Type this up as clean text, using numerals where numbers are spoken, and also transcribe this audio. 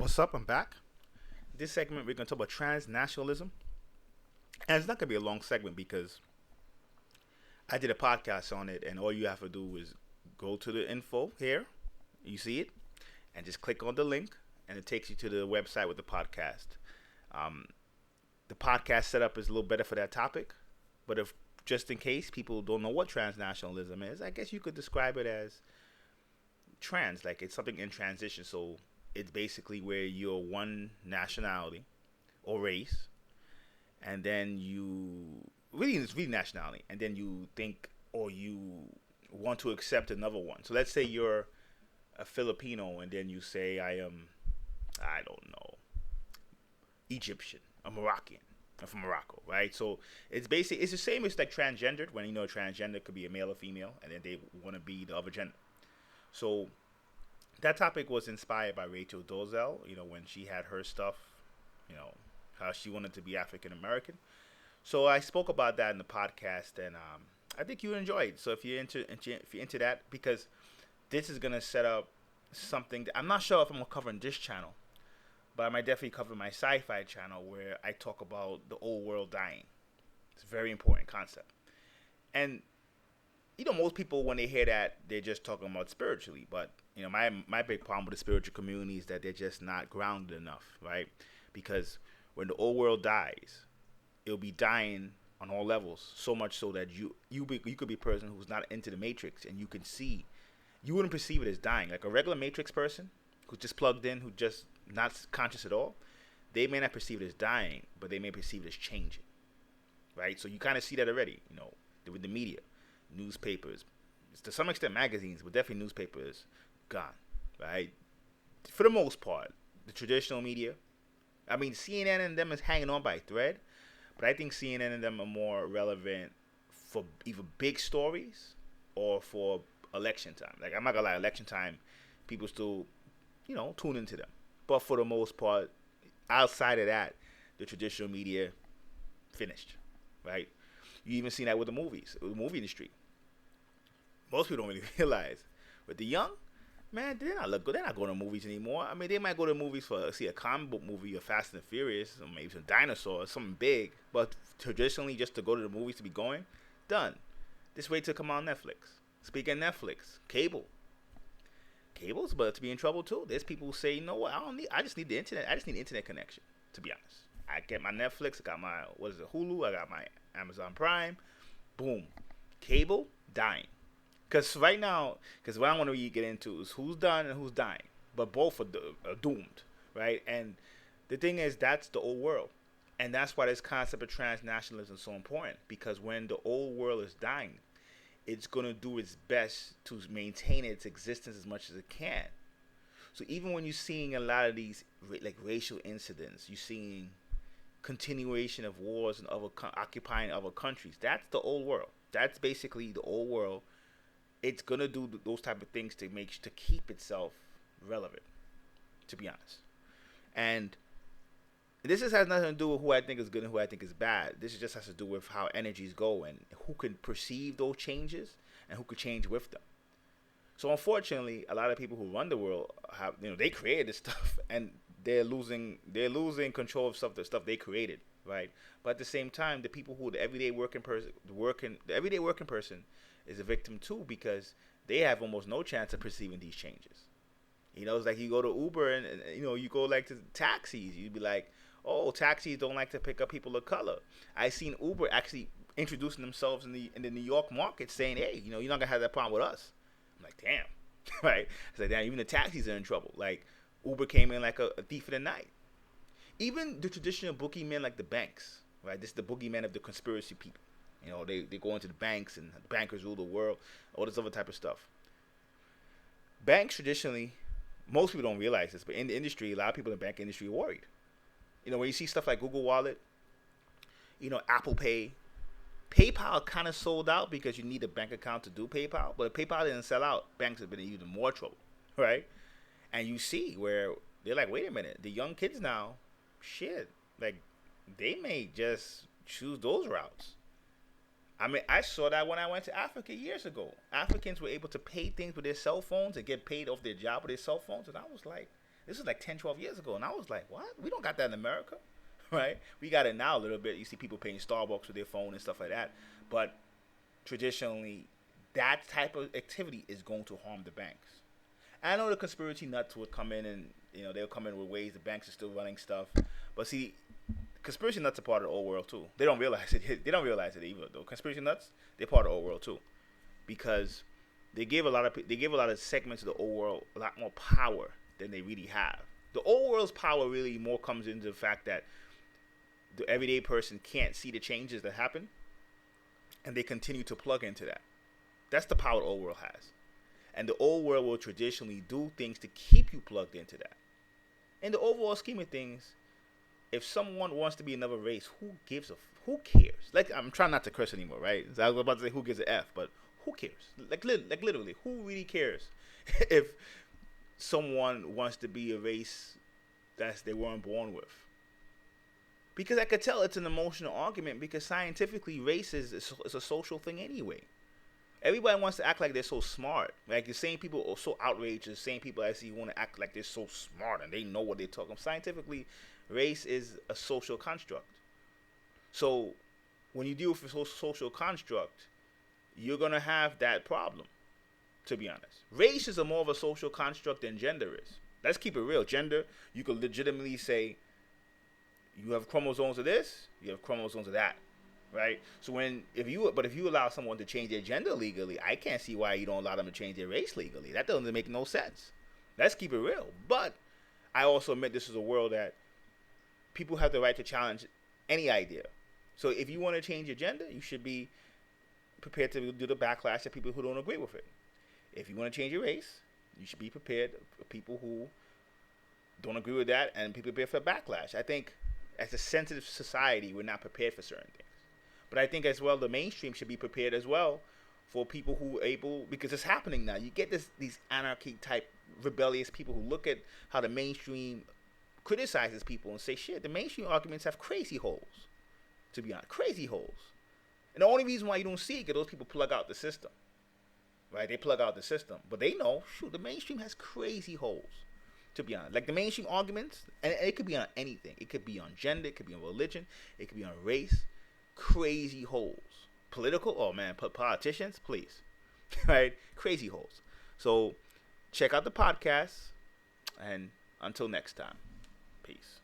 What's up? I'm back. This segment we're gonna talk about transnationalism, and it's not gonna be a long segment because I did a podcast on it, and all you have to do is go to the info here, you see it, and just click on the link, and it takes you to the website with the podcast. Um, the podcast setup is a little better for that topic, but if just in case people don't know what transnationalism is, I guess you could describe it as trans, like it's something in transition. So it's basically where you're one nationality or race, and then you really it's really nationality, and then you think or you want to accept another one. So let's say you're a Filipino, and then you say I am, I don't know, Egyptian, a Moroccan. I'm from Morocco, right? So it's the same as like transgendered when transgender could be a male or female, and then they want to be the other gender. So that topic was inspired by Rachel Dolezal. When she had her stuff, you know, how she wanted to be African American. So I spoke about that in the podcast, and I think you enjoyed it. So if you're into that, because this is gonna set up something that I'm not sure if I'm gonna cover in this channel, but I might definitely cover my sci-fi channel where I talk about the old world dying. It's a very important concept, and most people when they hear that they're just talking about spiritually, but my big problem with the spiritual community is that they're just not grounded enough, right? Because when the old world dies, it'll be dying on all levels, so much so that you could be a person who's not into the matrix, and you wouldn't perceive it as dying. Like a regular matrix person who's just plugged in, who just not conscious at all, they may not perceive it as dying, but they may perceive it as changing, right? So you kind of see that already, with the media, newspapers, to some extent magazines, but definitely newspapers, gone, right? For the most part, the traditional media, I mean, CNN and them is hanging on by a thread, but I think CNN and them are more relevant for either big stories or for election time. Like, I'm not gonna lie, election time, people still, tune into them. But for the most part, outside of that, the traditional media finished, right? You even see that with the movie industry. Most people don't really realize. But the young, man, they're not look good. They're not going to movies anymore. I mean, they might go to movies for see a comic book movie, or Fast and Furious, or maybe some dinosaurs, something big. But traditionally, just to go to the movies to be going, done. Just wait till it come on Netflix. Speaking of Netflix, cable's about to be in trouble too. There's people who say, you know what, I just need the internet. I just need internet connection. To be honest, I get my Netflix. I got my Hulu. I got my Amazon Prime. Boom, cable dying. Because right now, what I want to really get into is who's done and who's dying. But both are doomed, right? And the thing is, that's the old world. And that's why this concept of transnationalism is so important. Because when the old world is dying, it's going to do its best to maintain its existence as much as it can. So even when you're seeing a lot of these like racial incidents, you're seeing continuation of wars and occupying other countries. That's the old world. That's basically the old world. It's gonna do those type of things to keep itself relevant, to be honest. And this just has nothing to do with who I think is good and who I think is bad. This just has to do with how energies go and who can perceive those changes and who could change with them. So unfortunately, a lot of people who run the world have they created this stuff, and they're losing control of the stuff they created, right? But at the same time, the people who the everyday working person is a victim too, because they have almost no chance of perceiving these changes. It's like you go to Uber and you go like to taxis, you'd be like, oh, taxis don't like to pick up people of color. I seen Uber actually introducing themselves in the New York market, saying, hey, you're not gonna have that problem with us. I'm like, damn, right? It's like, damn, even the taxis are in trouble. Like, Uber came in like a thief in the night. Even the traditional boogeymen like the banks, right? This is the boogeyman of the conspiracy people. They go into the banks, and the bankers rule the world, all this other type of stuff. Banks traditionally, most people don't realize this, but in the industry, a lot of people in the bank industry are worried. When you see stuff like Google Wallet, Apple Pay, PayPal kind of sold out because you need a bank account to do PayPal. But if PayPal didn't sell out, banks have been in even more trouble, right? And you see where they're like, wait a minute, the young kids now, shit, like they may just choose those routes. I mean, I saw that when I went to Africa years ago. Africans were able to pay things with their cell phones and get paid off their job with their cell phones. And I was like, This was like 10, 12 years ago. And I was like, what? We don't got that in America, right? We got it now a little bit. You see people paying Starbucks with their phone and stuff like that. But traditionally, that type of activity is going to harm the banks. I know the conspiracy nuts would come in and, they'll come in with ways the banks are still running stuff. But see, conspiracy nuts are part of the old world too. They don't realize it. They don't realize it either, though. Conspiracy nuts, they're part of the old world too, because they give a lot of segments of the old world a lot more power than they really have. The old world's power really more comes into the fact that the everyday person can't see the changes that happen, and they continue to plug into that. That's the power the old world has. And the old world will traditionally do things to keep you plugged into that. In the overall scheme of things, if someone wants to be another race, who cares? Like, I'm trying not to curse anymore, right? So I was about to say who gives a F, but who cares? Like literally, who really cares if someone wants to be a race that they weren't born with? Because I could tell it's an emotional argument, because scientifically, race is a social thing anyway. Everybody wants to act like they're so smart. Like, the same people are so outraged. The same people I see want to act like they're so smart and they know what they're talking about. Scientifically, race is a social construct. So when you deal with a social construct, you're going to have that problem, to be honest. Race is more of a social construct than gender is. Let's keep it real. Gender, you could legitimately say you have chromosomes of this, you have chromosomes of that. Right? So if you allow someone to change their gender legally, I can't see why you don't allow them to change their race legally. That doesn't make no sense. Let's keep it real. But I also admit this is a world that people have the right to challenge any idea. So if you want to change your gender, you should be prepared to do the backlash of people who don't agree with it. If you want to change your race, you should be prepared for people who don't agree with that and be prepared for backlash. I think as a sensitive society, we're not prepared for certain things. But I think as well, the mainstream should be prepared as well for people who are able, because it's happening now. You get these anarchy type rebellious people who look at how the mainstream criticizes people and say, shit, the mainstream arguments have crazy holes, to be honest, crazy holes. And the only reason why you don't see it is because those people plug out the system, right? They plug out the system. But they know, shoot, the mainstream has crazy holes, to be honest. Like the mainstream arguments, and it could be on anything. It could be on gender, it could be on religion, it could be on race. Crazy holes. Political, oh man, politicians, please. Right? Crazy holes. So check out the podcast, and until next time, peace.